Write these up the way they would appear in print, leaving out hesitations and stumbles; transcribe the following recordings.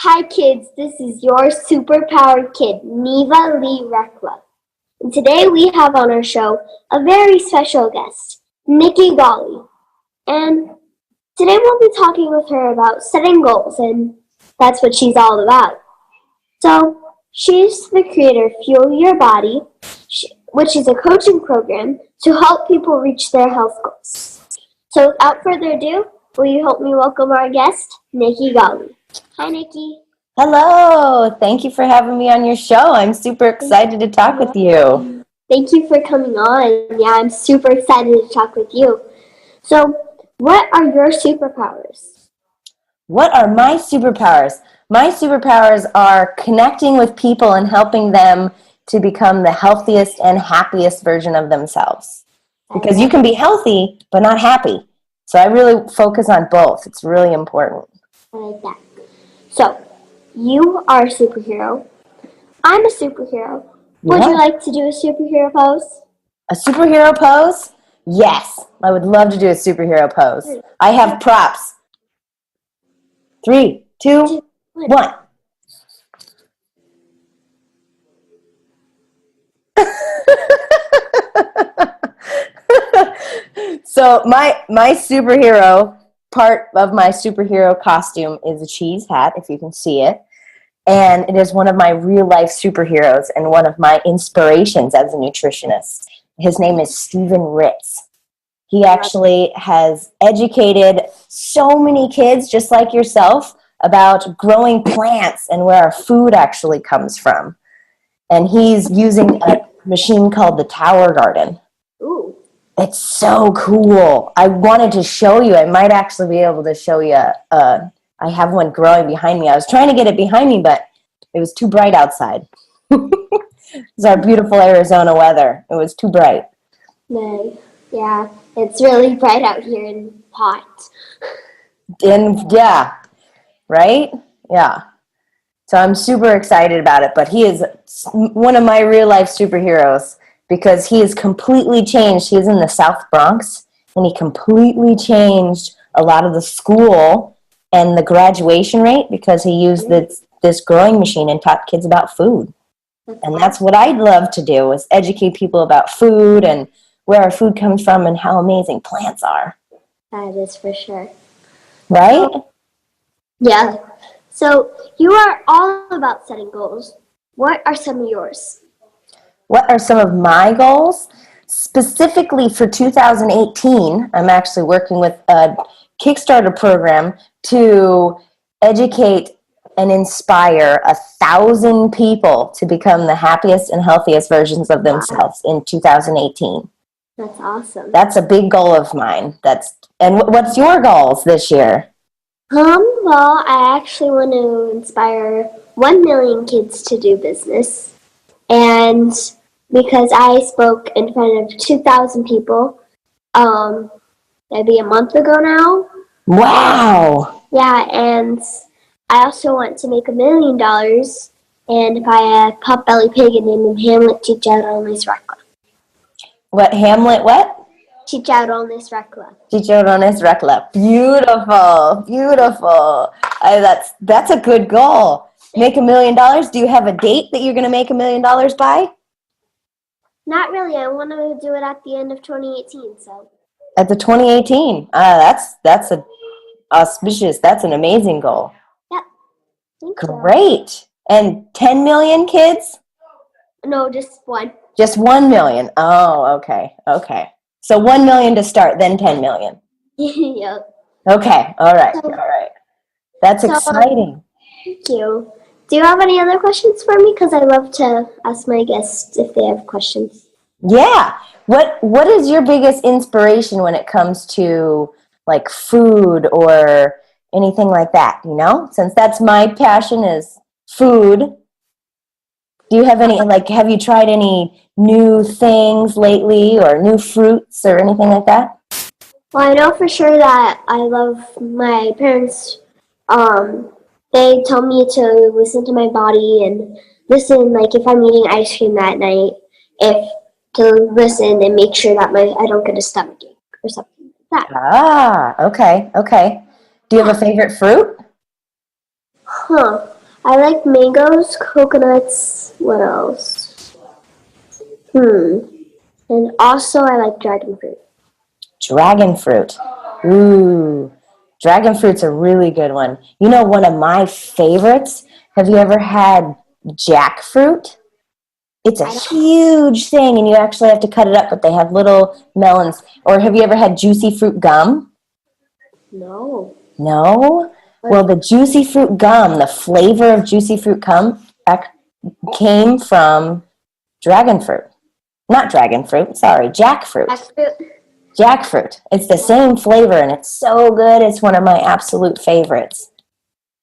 Hi kids, this is your superpowered kid, Neva Lee Recla. And today we have on our show a very special guest, Nikki Golly. And today we'll be talking with her about setting goals, and that's what she's all about. So, she's the creator of Fuel Your Body, which is a coaching program to help people reach their health goals. So without further ado, will you help me welcome our guest, Nikki Golly. Hi, Nikki. Hello. Thank you for having me on your show. I'm super excited to talk with you. Thank you for coming on. Yeah, I'm super excited to talk with you. So, what are your superpowers? What are my superpowers? My superpowers are connecting with people and helping them to become the healthiest and happiest version of themselves. Because you can be healthy, but not happy. So I really focus on both. It's really important. I like that. So, you are a superhero. I'm a superhero. Would you like to do a superhero pose? A superhero pose? Yes. I would love to do a superhero pose. I have props. 3, 2, 1. So my superhero, part of my superhero costume is a cheese hat, if you can see it. And it is one of my real-life superheroes and one of my inspirations as a nutritionist. His name is Stephen Ritz. He actually has educated so many kids, just like yourself, about growing plants and where our food actually comes from. And he's using a machine called the Tower Garden. Ooh. It's so cool. I wanted to show you. I might actually be able to show you. I have one growing behind me. I was trying to get it behind me, but it was too bright outside. It's our beautiful Arizona weather. It was too bright. Nice. Yeah, it's really bright out here and hot. And yeah, right? Yeah. So I'm super excited about it. But he is one of my real life superheroes because he has completely changed. He is in the South Bronx, and he completely changed a lot of the school and the graduation rate because he used this growing machine and taught kids about food. And that's what I'd love to do, is educate people about food and where our food comes from and how amazing plants are. That is for sure. Right? Yeah. So you are all about setting goals. What are some of yours? What are some of my goals? Specifically for 2018, I'm actually working with a Kickstarter program to educate and inspire 1,000 people to become the happiest and healthiest versions of themselves in 2018. That's awesome. That's a big goal of mine. And what's your goals this year? Well, I actually want to inspire 1 million kids to do business. And because I spoke in front of 2,000 people, maybe a month ago now. Wow. Yeah, and I also want to make $1 million and buy a pot-belly pig and name him Hamlet Chicharrones Recla. What, Hamlet what? Chicharrones Recla. Chicharrones Recla. Beautiful. Beautiful. That's a good goal. Make $1 million. Do you have a date that you're going to make $1 million by? Not really. I want to do it at the end of 2018. So. At the 2018. That's an auspicious. That's an amazing goal. Yep. Thank you. Great. And 10 million kids? No, just one. Just 1 million. Oh, okay. Okay. So 1 million to start, then 10 million. Yep. Okay. All right. All right. That's exciting. Thank you. Do you have any other questions for me? Because I love to ask my guests if they have questions. Yeah. What is your biggest inspiration when it comes to like food or anything like that, you know? Since that's my passion is food. Do you have any, have you tried any new things lately or new fruits or anything like that? Well, I know for sure that I love my parents. They tell me to listen to my body and listen, like if I'm eating ice cream that night, to listen and make sure that I don't get a stomachache or something like that. Ah, okay, okay. Do you have a favorite fruit? Huh. like mangoes, coconuts, what else? And also I like dragon fruit. Dragon fruit. Ooh. Dragon fruit's a really good one. You know, one of my favorites, have you ever had jackfruit? It's a huge thing, and you actually have to cut it up, but they have little melons. Or have you ever had juicy fruit gum? No. No? Well, the juicy fruit gum, the flavor of juicy fruit gum came from dragon fruit. Not dragon fruit, sorry, jackfruit. Jackfruit. It's the same flavor, and it's so good. It's one of my absolute favorites.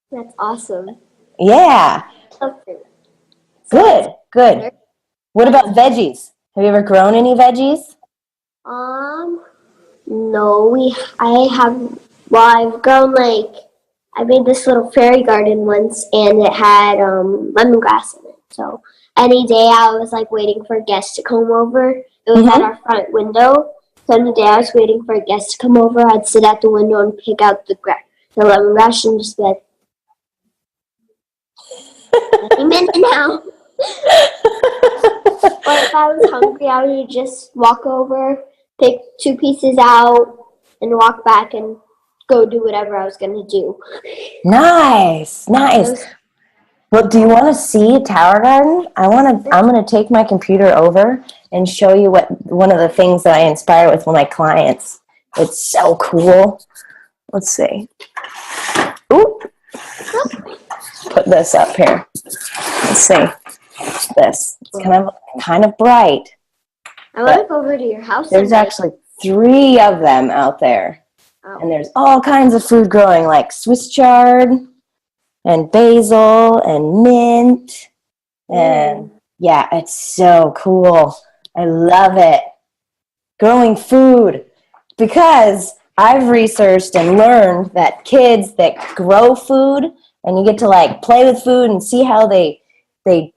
That's awesome. Yeah. Good. What about veggies? Have you ever grown any veggies? No, I've grown I made this little fairy garden once, and it had lemongrass in it. So any day I was waiting for guests to come over. It was at our front window. So any day I was waiting for a guest to come over, I'd sit at the window and pick out the lemongrass and just be like, any minute now. Or if I was hungry, I would just walk over, pick 2 pieces out, and walk back and go do whatever I was going to do. Nice. Well, do you want to see a tower garden? I'm going to take my computer over and show you one of the things that I inspire with my clients. It's so cool. Let's see. Ooh. Put this up here. Let's see. This. It's kind of bright. I want to go over to your house. There's actually 3 of them out there. Oh. And there's all kinds of food growing, like Swiss chard and basil and mint. And yeah, it's so cool. I love it. Growing food. Because I've researched and learned that kids that grow food, and you get to play with food and see how they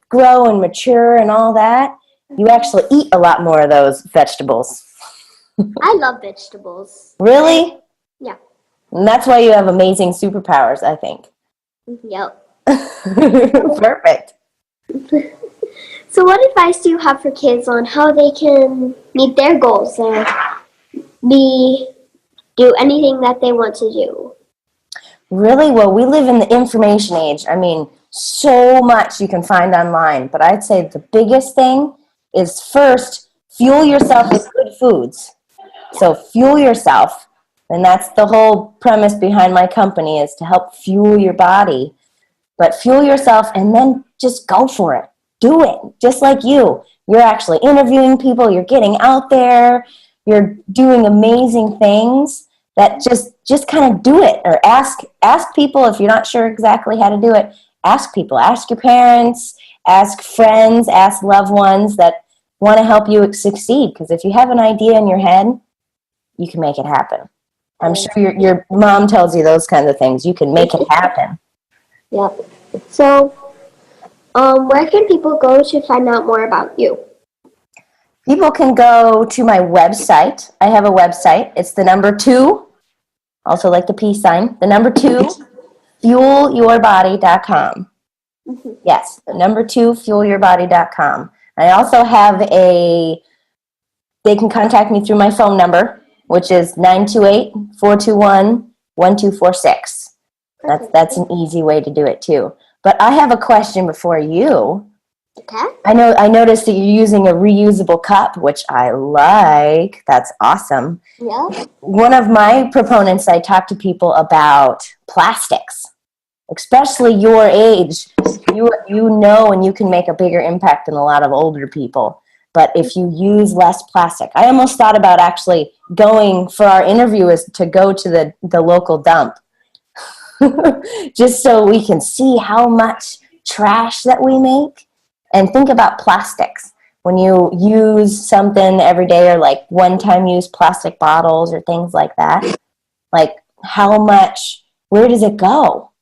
grow and mature and all that, you actually eat a lot more of those vegetables. I love vegetables. Really? Yeah. And that's why you have amazing superpowers, I think. Yep. Perfect. So what advice do you have for kids on how they can meet their goals and do anything that they want to do? Really? Well, we live in the information age. I mean, so much you can find online. But I'd say the biggest thing is first, fuel yourself with good foods. So fuel yourself. And that's the whole premise behind my company, is to help fuel your body. But fuel yourself and then just go for it. Do it. Just like you. You're actually interviewing people. You're getting out there. You're doing amazing things. That just kind of do it. Or ask people if you're not sure exactly how to do it. Ask people. Ask your parents. Ask friends. Ask loved ones that want to help you succeed. Because if you have an idea in your head, you can make it happen. I'm sure your mom tells you those kinds of things. You can make it happen. Yep. So, where can people go to find out more about you? People can go to my website. I have a website. It's the number 2, also like the peace sign, the number 2, fuelyourbody.com. Yes, the number 2, fuelyourbody.com. I also have they can contact me through my phone number, which is 928-421-1246. That's an easy way to do it too. But I have a question before you. Okay. I noticed that you're using a reusable cup, which I like. That's awesome. Yeah. One of my proponents, I talk to people about plastics, especially your age. You know, and you can make a bigger impact than a lot of older people. But if you use less plastic, I almost thought about actually going for our interview is to go to the local dump. Just so we can see how much trash that we make. And think about plastics. When you use something every day, or like one-time use plastic bottles or things like that, like where does it go?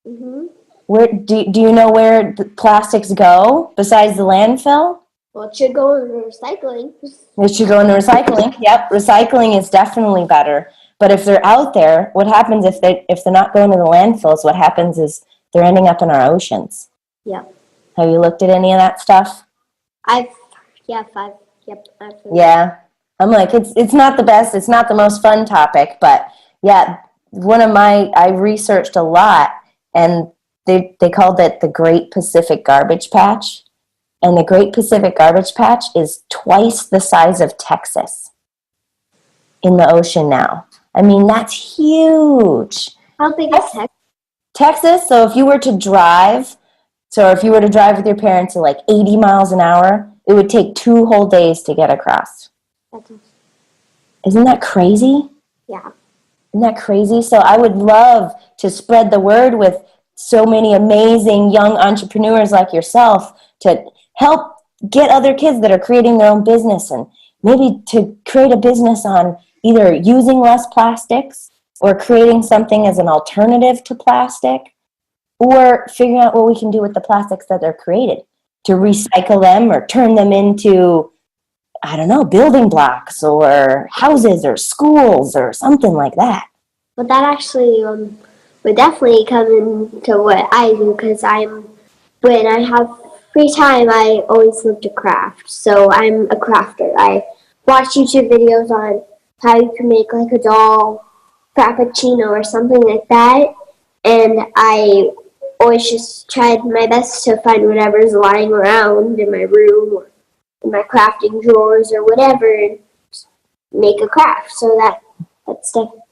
Mm-hmm. Where do you know where the plastics go besides the landfill? Well, it should go in recycling. It should go in recycling. Yep, recycling is definitely better. But if they're out there, what happens if they're not going to the landfills? What happens is they're ending up in our oceans. Yeah. Have you looked at any of that stuff? I've heard. Yeah. I'm like, it's not the best, it's not the most fun topic, but yeah, I researched a lot, and they called it the Great Pacific Garbage Patch. And the Great Pacific Garbage Patch is twice the size of Texas in the ocean now. I mean, that's huge. How big is Texas? Texas, so if you were to drive with your parents at like 80 miles an hour, it would take 2 whole days to get across. Isn't that crazy? Yeah. Isn't that crazy? So I would love to spread the word with so many amazing young entrepreneurs like yourself to help get other kids that are creating their own business, and maybe to create a business on either using less plastics or creating something as an alternative to plastic, or figuring out what we can do with the plastics that are created to recycle them or turn them into, I don't know, building blocks or houses or schools or something like that. But that actually would definitely come into what I do, because when I have free time, I always love to craft. So I'm a crafter. I watch YouTube videos on how you can make like a doll frappuccino or something like that. And I always just tried my best to find whatever's lying around in my room or in my crafting drawers or whatever, and make a craft. So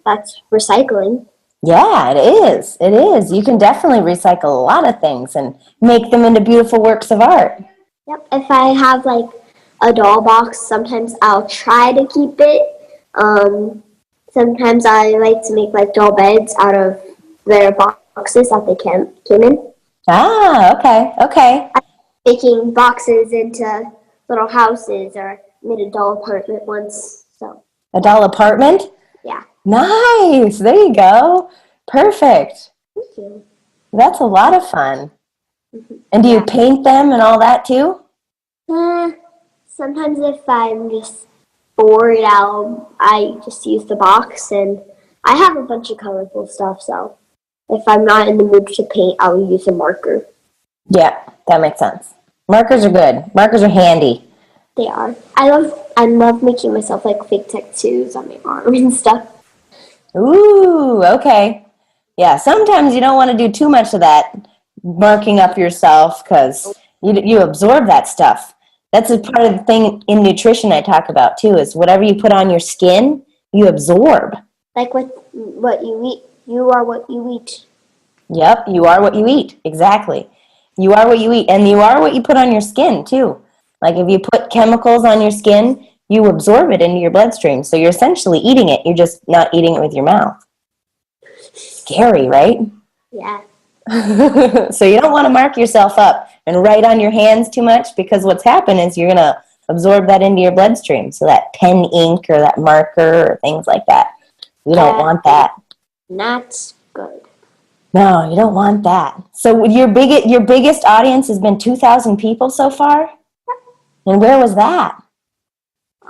that's recycling. Yeah, it is. It is. You can definitely recycle a lot of things and make them into beautiful works of art. Yep. If I have like a doll box, sometimes I'll try to keep it. Sometimes I like to make like doll beds out of their boxes that they came in. Ah, okay, okay. I'm making boxes into little houses, or made a doll apartment once. So A doll apartment? yeah. Nice. There you go. Perfect. Thank you. That's a lot of fun. And do you Yeah. paint them and all that too? Sometimes if I'm just bored, I just use the box, and I have a bunch of colorful stuff. So if I'm not in the mood to paint, I'll use a marker. Yeah, that makes sense. Markers are good. Markers are handy. They are. I love making myself like fake tattoos on my arm and stuff. Ooh, okay. Yeah, sometimes you don't want to do too much of that marking up yourself, because you absorb that stuff. That's a part of the thing in nutrition I talk about too, is whatever you put on your skin, you absorb. Like with what you eat, you are what you eat. Yep, you are what you eat. Exactly. You are what you eat, and you are what you put on your skin too. Like if you put chemicals on your skin, you absorb it into your bloodstream. So you're essentially eating it. You're just not eating it with your mouth. Scary, right? Yeah. So you don't want to mark yourself up and write on your hands too much, because what's happened is you're going to absorb that into your bloodstream. So that pen ink or that marker or things like that. You don't want that. Not good. No, you don't want that. So your biggest audience has been 2,000 people so far? And where was that?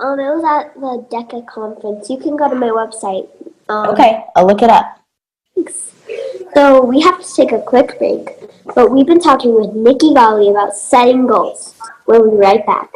It was at the DECA conference. You can go to my website. Okay, I'll look it up. Thanks. So we have to take a quick break, but we've been talking with Nikki Golly about setting goals. We'll be right back.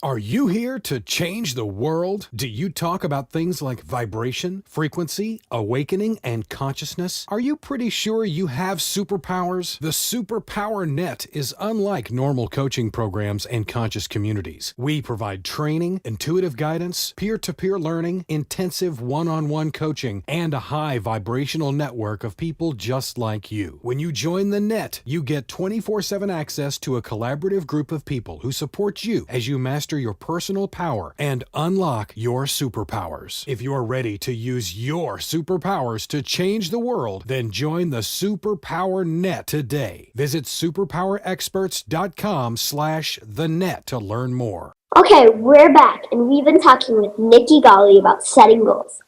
Are you here to change the world? Do you talk about things like vibration, frequency, awakening, and consciousness? Are you pretty sure you have superpowers? The Superpower Net is unlike normal coaching programs and conscious communities. We provide training, intuitive guidance, peer-to-peer learning, intensive one-on-one coaching, and a high vibrational network of people just like you. When you join the net, you get 24/7 access to a collaborative group of people who support you as you master your personal power and unlock your superpowers. If you're ready to use your superpowers to change the world, then join the Superpower Net today. Visit superpowerexperts.com/thenet to learn more. Okay, we're back, and we've been talking with Nikki Golly about setting goals.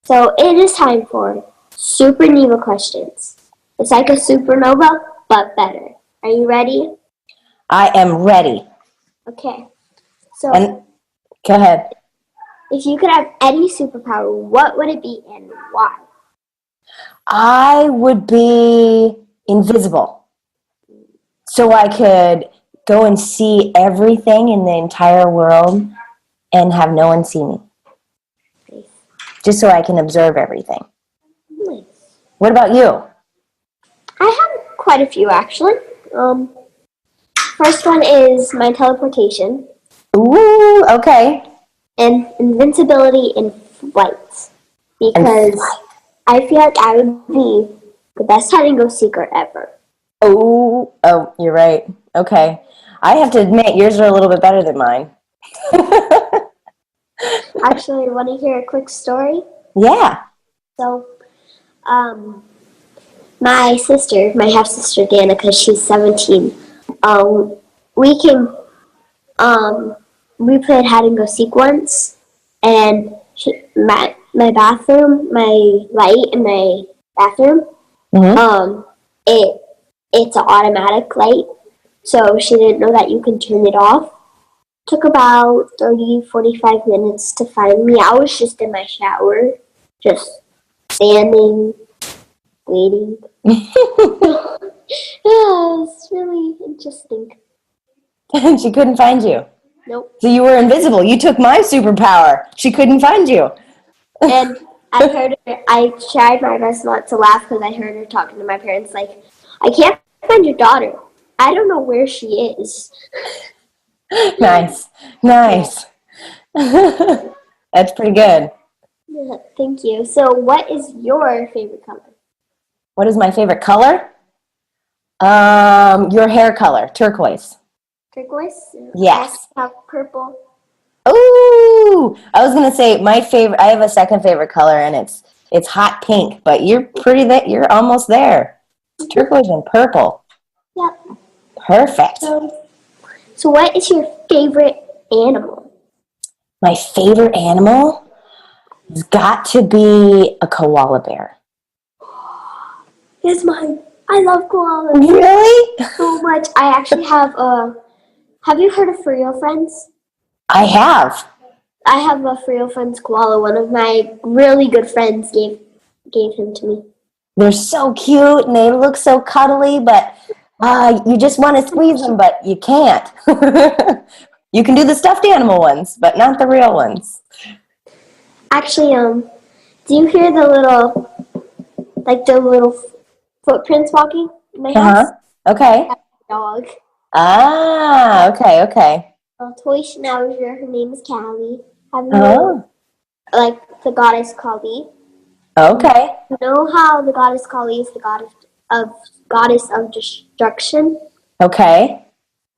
So it is time for Super Neva questions. It's like a supernova, but better. Are you ready? I am ready. Okay. So, And go ahead. if you could have any superpower, what would it be and why? I would be invisible. so I could go and see everything in the entire world and have no one see me. Nice. Just so I can observe everything. Nice. What about you? I have quite a few, actually. First one is my teleportation. Ooh, okay. And invincibility in flight. Because I feel like I would be the best hide-and-go seeker ever. Oh, you're right. Okay. I have to admit, yours are a little bit better than mine. Actually, want to hear a quick story? Yeah. So, my sister, my half-sister Danica, she's 17. We came, we played hide-and-go-seek once, and my bathroom, my light in my bathroom, it's an automatic light, so she didn't know that you can turn it off. Took about 30-45 minutes to find me. I was just in my shower, just standing, waiting. It's really interesting. And she couldn't find you. Nope. So you were invisible. You took my superpower. She couldn't find you. And I heard her, I tried my best not to laugh because I heard her talking to my parents like, I can't find your daughter. I don't know where she is. Nice. Nice. That's pretty good. Yeah, thank you. So what is your favorite color? What is my favorite color? Your hair color, turquoise. Turquoise? Yes. I have purple. Ooh, I was gonna say my favorite. I have a second favorite color, and it's hot pink. But you're you're almost there. It's turquoise and purple. Yep. Perfect. So what is your favorite animal? My favorite animal has got to be a koala bear. It's mine. I love koalas. Really? So much. I actually have you heard of Furry Friends? I have. I have a Furry Friends koala. One of my really good friends gave him to me. They're so cute and they look so cuddly, but you just want to squeeze them, but you can't. You can do the stuffed animal ones, but not the real ones. Actually, do you hear the little footprints walking in my house? Okay. That's a dog. Ah, okay. A toy schnauzer. Her name is Callie. Have you heard, the goddess Kali? Okay. You know how the goddess Kali is the goddess of destruction? Okay.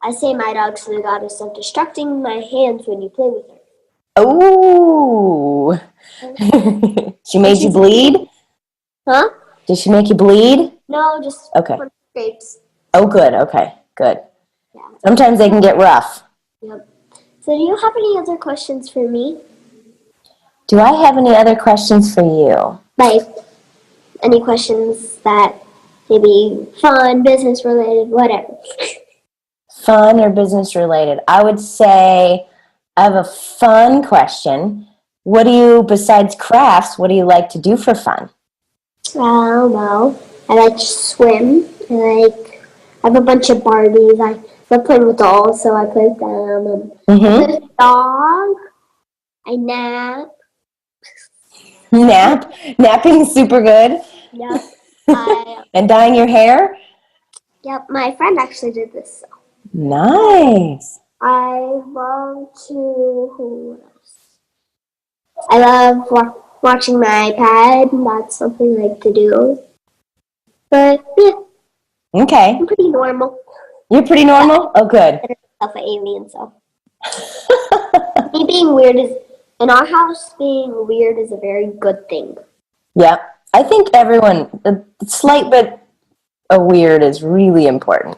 I say my dog's the goddess of destructing my hands when you play with her. Ooh. She made you bleed? Huh? Did she make you bleed? No, just scrapes. Oh, good. Okay, good. Yeah. Sometimes they can get rough. Yep. So do you have any other questions for me? Do I have any other questions for you? Like, any questions that maybe fun, business related, whatever. Fun or business related? I would say I have a fun question. What do you, besides crafts, what do you like to do for fun? Well, I like to swim. I have a bunch of Barbies. I love playing with dolls, so I play with them. I play with a dog. I nap. Nap? Napping is super good. Yep. And dyeing your hair? Yep, my friend actually did this. So. Nice. I love to... Who else? I love watching my iPad. That's something I like to do. But, yeah. Okay. I'm pretty normal. You're pretty normal? Yeah. Oh, good. I'm an alien, so. Me being weird is... In our house, being weird is a very good thing. Yeah. I think everyone, a slight bit of weird is really important.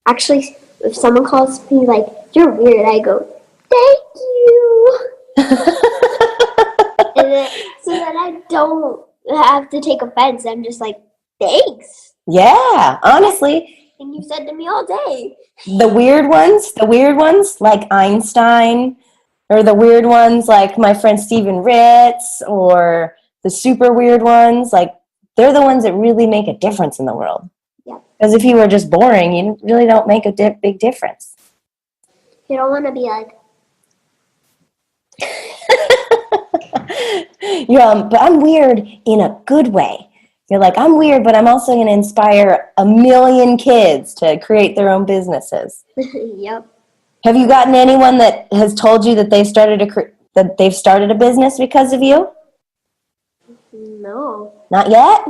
Actually, if someone calls me like, you're weird, I go, thank you. So that I don't have to take offense. I'm just like, thanks. Yeah, honestly. And you said to me all day. The weird ones like Einstein, or the weird ones like my friend Stephen Ritz, or the super weird ones, like they're the ones that really make a difference in the world. Yeah. Because if you were just boring, you really don't make a big difference. You don't want to be like, But I'm weird in a good way. You're like, I'm weird, but I'm also going to inspire 1 million kids to create their own businesses. yep. Have you gotten anyone that has told you that they've started a business because of you? No. Not yet?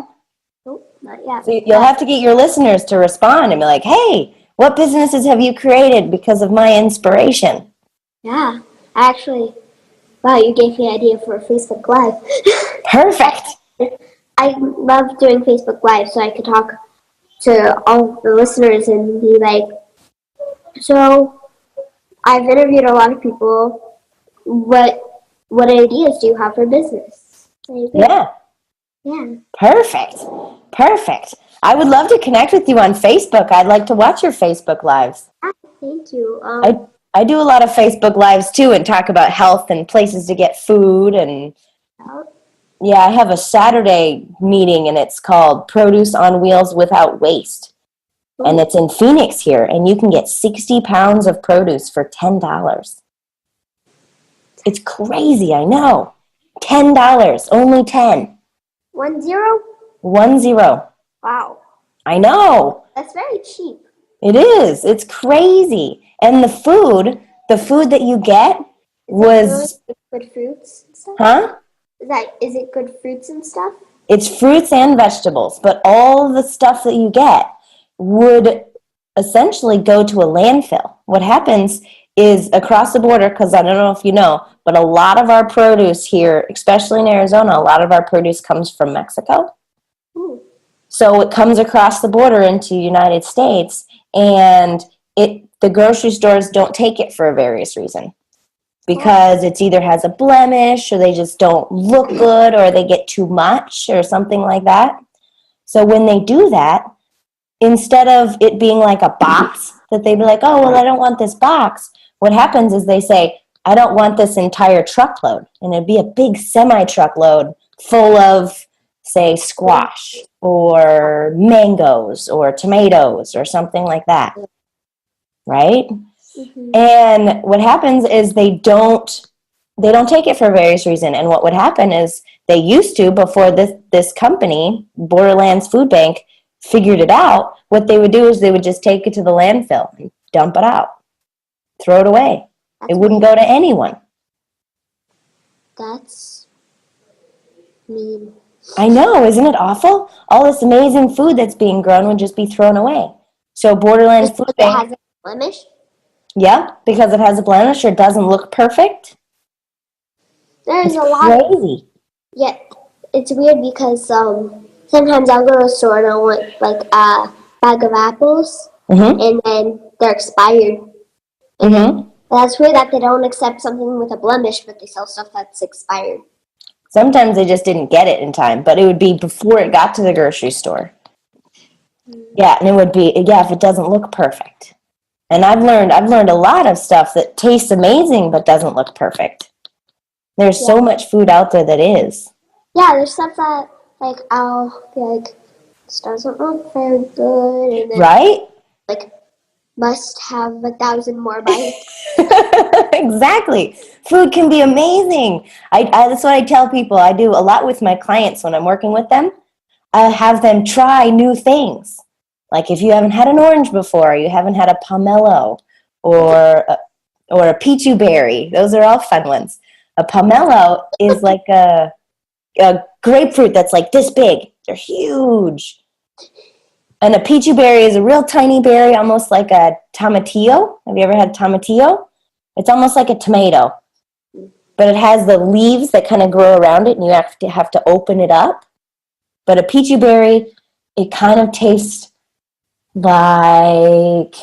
Nope, not yet. So you'll have to get your listeners to respond and be like, hey, what businesses have you created because of my inspiration? Yeah. Actually, wow, you gave me an idea for a Facebook Live. Perfect. I love doing Facebook Live so I could talk to all the listeners and be like, so I've interviewed a lot of people. What ideas do you have for business? Yeah. Yeah. Perfect. I would love to connect with you on Facebook. I'd like to watch your Facebook Lives. Thank you. I do a lot of Facebook Lives too and talk about health and places to get food. And yeah, I have a Saturday meeting and it's called Produce on Wheels Without Waste. And it's in Phoenix here, and you can get 60 pounds of produce for $10. It's crazy, I know. $10, only 10. 10? 10. Wow. I know. That's very cheap. It is. It's crazy. And the food that you get was... Good fruits and stuff? Huh? Is it good fruits and stuff? It's fruits and vegetables, but all the stuff that you get would essentially go to a landfill. What happens is across the border, because I don't know if you know, but a lot of our produce here, especially in Arizona, a lot of our produce comes from Mexico. Ooh. So it comes across the border into the United States, and the grocery stores don't take it for a various reason. Because it either has a blemish, or they just don't look good, or they get too much, or something like that. So when they do that, instead of it being like a box, that they'd be like, oh, well, I don't want this box. What happens is they say, I don't want this entire truckload. And it'd be a big semi-truckload full of, say, squash or mangoes or tomatoes or something like that. Right? Mm-hmm. And what happens is they don't take it for various reasons. And what would happen is they used to, before this company, Borderlands Food Bank, figured it out, what they would do is they would just take it to the landfill and dump it out. Throw it away. It wouldn't go to anyone. That's mean. I know, isn't it awful? All this amazing food that's being grown would just be thrown away. So Borderlands Food Bank... It has a blemish? Yeah, because it has a blemish or doesn't look perfect. There's a lot of... Crazy. Yeah, it's weird because sometimes I'll go to a store and I'll want like a bag of apples, and then they're expired. Mm-hmm. That's weird that they don't accept something with a blemish, but they sell stuff that's expired. Sometimes they just didn't get it in time, but it would be before it got to the grocery store. Yeah, and it would be, if it doesn't look perfect. And I've learned a lot of stuff that tastes amazing but doesn't look perfect. There's so much food out there that is. Yeah, there's stuff that, like, I'll be like, this doesn't look very good. And then, right? Like, must have 1,000 more bites. Exactly. Food can be amazing. That's what I tell people. I do a lot with my clients when I'm working with them. I have them try new things. Like if you haven't had an orange before, or you haven't had a pomelo or a peachy berry. Those are all fun ones. A pomelo is like a grapefruit that's like this big. They're huge. And a peachy berry is a real tiny berry, almost like a tomatillo. Have you ever had tomatillo? It's almost like a tomato, but it has the leaves that kind of grow around it, and you have to open it up. But a peachy berry, it kind of tastes like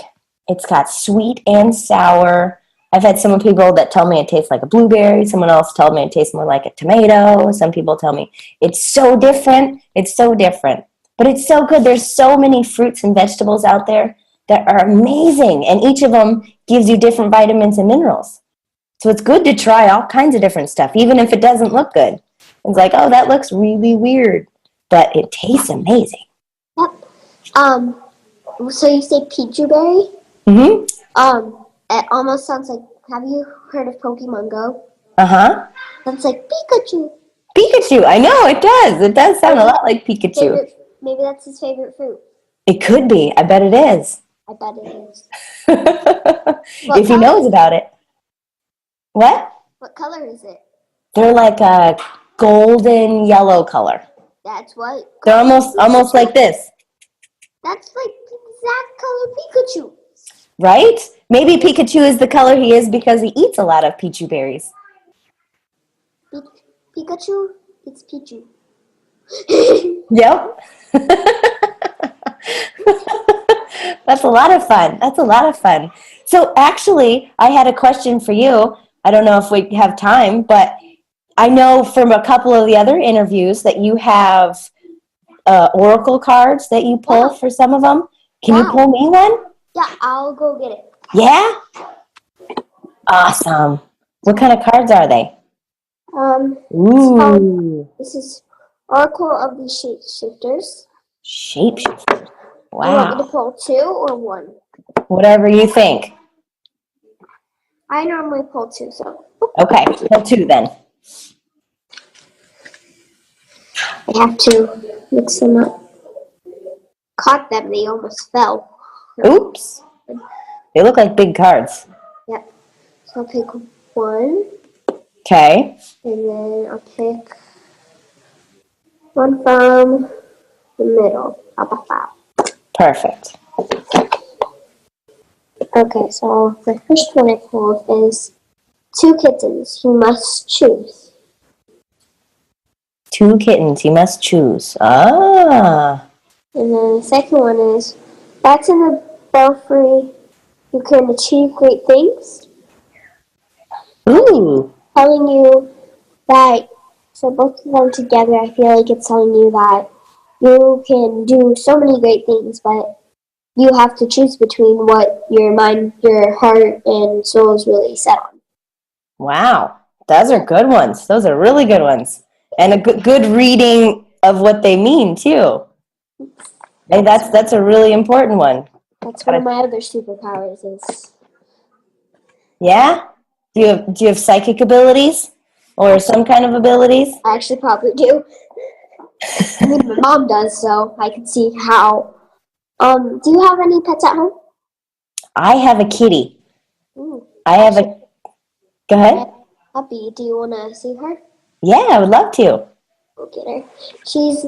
it's got sweet and sour. I've had some people that tell me it tastes like a blueberry. Someone else told me it tastes more like a tomato. Some people tell me it's so different. It's so different. But it's so good. There's so many fruits and vegetables out there that are amazing. And each of them gives you different vitamins and minerals. So it's good to try all kinds of different stuff, even if it doesn't look good. It's like, oh, that looks really weird. But it tastes amazing. Yep. So you say Pichu Berry? Mm-hmm. It almost sounds like, have you heard of Pokemon Go? Uh-huh. Sounds like Pikachu. Pikachu. I know, it does. It does sound a lot like Pikachu. Maybe that's his favorite fruit. It could be. I bet it is. I bet it is. If he knows about it. What? What color is it? They're like a golden yellow color. That's what. They're almost like this. That's like the exact color Pikachu. Right? Maybe Pikachu is the color he is because he eats a lot of Pichu berries. Pikachu? It's Pichu. Yep. That's a lot of fun. That's a lot of fun. So actually, I had a question for you. I don't know if we have time, but I know from a couple of the other interviews that you have oracle cards that you pull for some of them. Can you pull me one? Yeah, I'll go get it. Yeah? Awesome. What kind of cards are they? Ooh. This is Oracle of the Shapeshifters. Shapeshifters. Wow. Do you want me to pull 2 or 1? Whatever you think. I normally pull 2, so. Okay, pull 2 then. I have to mix them up. Caught them, they almost fell. Oops. They look like big cards. Yep. So I'll pick 1. Okay. And then I'll pick 1 from the middle. Perfect. Okay, so the first one I pulled is 2 kittens. You must choose. 2 kittens. You must choose. Ah. And then the second one is Bats in the Belfry. You can achieve great things. Ooh. Telling you that, so both of them together, I feel like it's telling you that you can do so many great things, but you have to choose between what your mind, your heart, and soul is really set on. Wow. Those are good ones. Those are really good ones. And a good reading of what they mean, too. And that's a really important one. That's one of my other superpowers is. Yeah? Do you have psychic abilities? Or some kind of abilities? I actually probably do. I mean, my mom does, so I can see how. Do you have any pets at home? I have a kitty. Ooh. Go ahead. Puppy, do you want to see her? Yeah, I would love to. Go get her. She's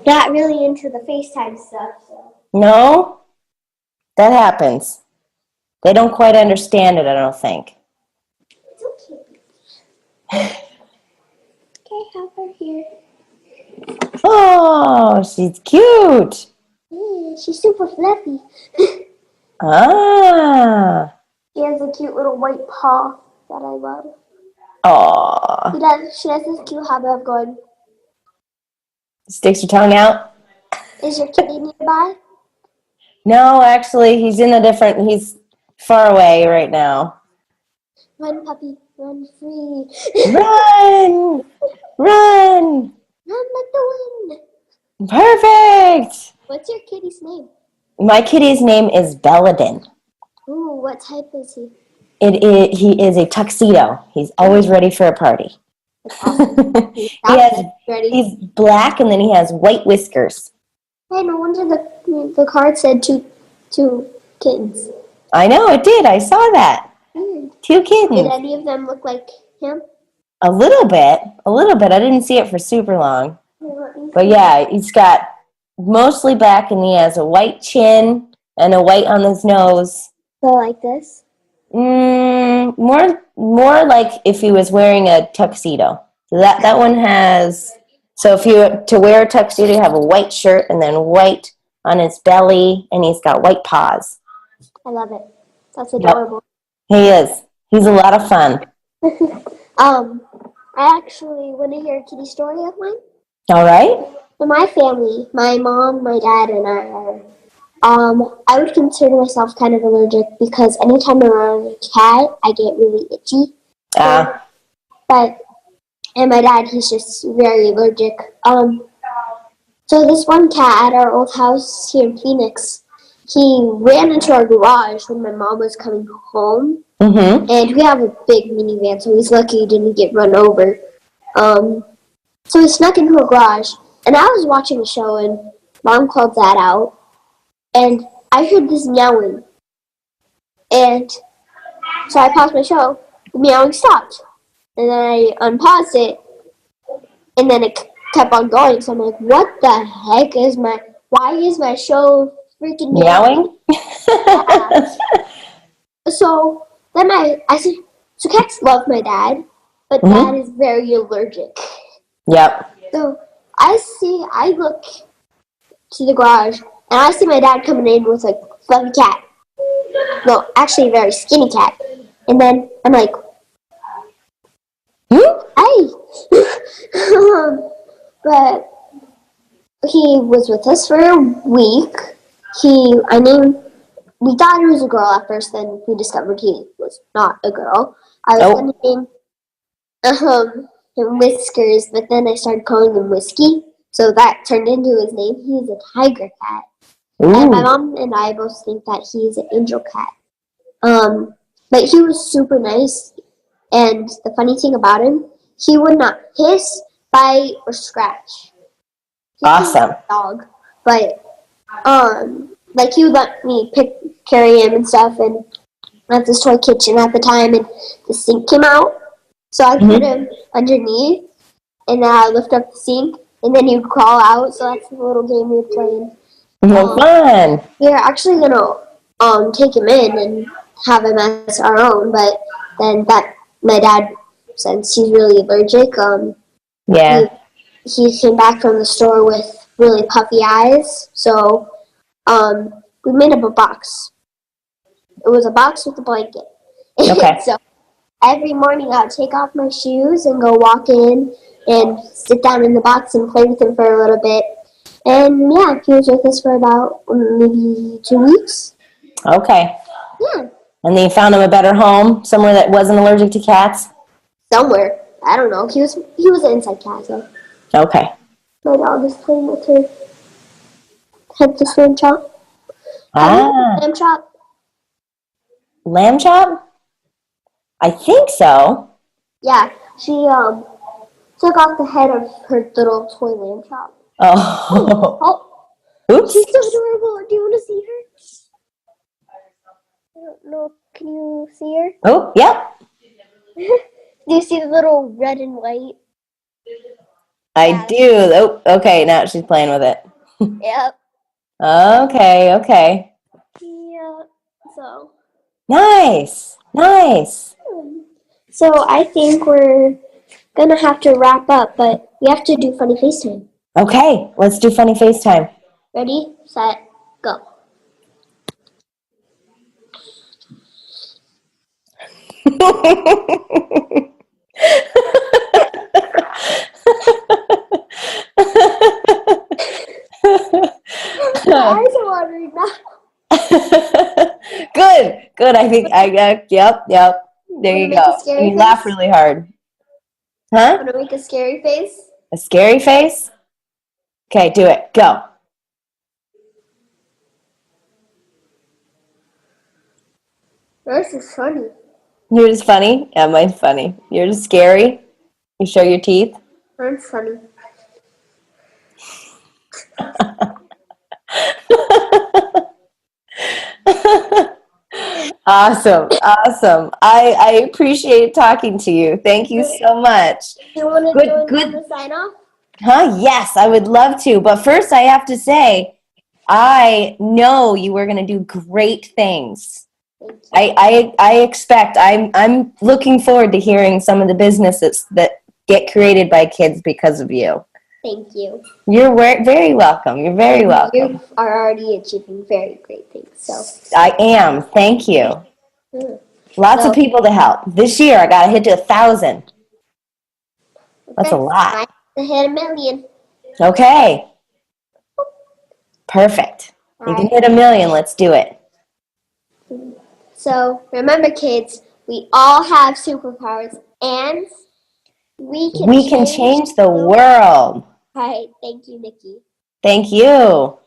not really into the FaceTime stuff, so. No? That happens. They don't quite understand it, I don't think. It's okay. Okay, have her here. Oh, she's cute. Yeah, she's super fluffy. Ah. She has a cute little white paw that I love. Aw. She has this cute habit of going, Sticks your tongue out? is your kitty nearby? No, actually, he's far away right now. Run, puppy, run free. Run! Run! Run like the wind. Perfect! What's your kitty's name? My kitty's name is Belladin. Ooh, what type is he? He is a tuxedo. He's always ready for a party. That's awesome. He's black and then he has white whiskers. Hey, no wonder the card said two kittens. I know, it did. I saw that. Weird. 2 kittens. Did any of them look like him? A little bit. I didn't see it for super long. But yeah, he's got mostly black and he has a white chin and a white on his nose. So like this? More like if he was wearing a tuxedo. So that one has. So if you were to wear a tuxedo, you have a white shirt and then white on his belly, and he's got white paws. I love it. That's adorable. Yep. He is. He's a lot of fun. I actually want to hear a kitty story of mine. All right. In my family, my mom, my dad, and I are. I would consider myself kind of allergic because anytime I'm around a cat, I get really itchy. And my dad, he's just very allergic. So this one cat at our old house here in Phoenix, he ran into our garage when my mom was coming home. Mm-hmm. And we have a big minivan, so he's lucky he didn't get run over. So he snuck into a garage, and I was watching a show, and Mom called Dad out, and I heard this meowing. And so I paused my show, the meowing stopped. And then I unpaused it, and then it kept on going. So I'm like, what the heck why is my show freaking meowing? Yeah. So then I said, so cats love my dad, but Dad is very allergic. Yep. So I look to the garage, and I see my dad coming in with a fluffy cat. No, actually a very skinny cat. And then I'm like, hey! But he was with us for a week. We thought he was a girl at first, then we discovered he was not a girl. I was going to name him Whiskers, but then I started calling him Whiskey, so that turned into his name. He's a tiger cat. Ooh. And my mom and I both think that he's an angel cat. But he was super nice, and the funny thing about him, he would not hiss, bite, or scratch. Awesome. Dog, but like he would let me carry him and stuff, and at this toy kitchen at the time, and the sink came out, so I put him underneath, and then I lift up the sink, and then he would crawl out. So that's the little game we were playing. Fun. We are actually gonna take him in and have him as our own, but then my dad, since he's really allergic, he came back from the store with really puffy eyes, so we made up a box. It was a box with a blanket. Okay. So every morning I would take off my shoes and go walk in and sit down in the box and play with him for a little bit. And yeah, he was with us for about maybe 2 weeks. Okay. Yeah. And then you found him a better home, somewhere that wasn't allergic to cats? Somewhere. I don't know. He was an inside cat, so. Okay. My dog is playing with her. Had this lamb chop. Lamb chop. Lamb chop? I think so. Yeah, she took off the head of her little toy lamb chop. Oh. Oops. She's so adorable. Do you want to see her? I don't know. Can you see her? Oh, yep. Do you see the little red and white? I do. Oh, okay. Now she's playing with it. Yep. Okay. Yeah. So. Nice. So I think we're gonna have to wrap up, but we have to do funny FaceTime. Okay, let's do funny FaceTime. Ready, set, go. My eyes are watering now. Good. I think yep. There you go. You laugh really hard. Huh? Want to make a scary face? A scary face? Okay, do it. Go. This is funny. You're just funny? Yeah, mine's funny. You're just scary? You show your teeth? Mine's funny. Awesome. I appreciate talking to you. Thank you so much. You want to join the sign off? Huh? Yes, I would love to. But first I have to say, I know you are going to do great things. I expect, I'm looking forward to hearing some of the businesses that get created by kids because of you. Thank you. You're very welcome. You're very welcome. You are already achieving very great things. So I am. Thank you. Lots of people to help. This year I got to hit to 1,000. That's a lot. I hit 1 million. Okay. Perfect. You can hit 1 million. Let's do it. So remember, kids, we all have superpowers, and we can change the world. Right. Thank you, Nikki. Thank you.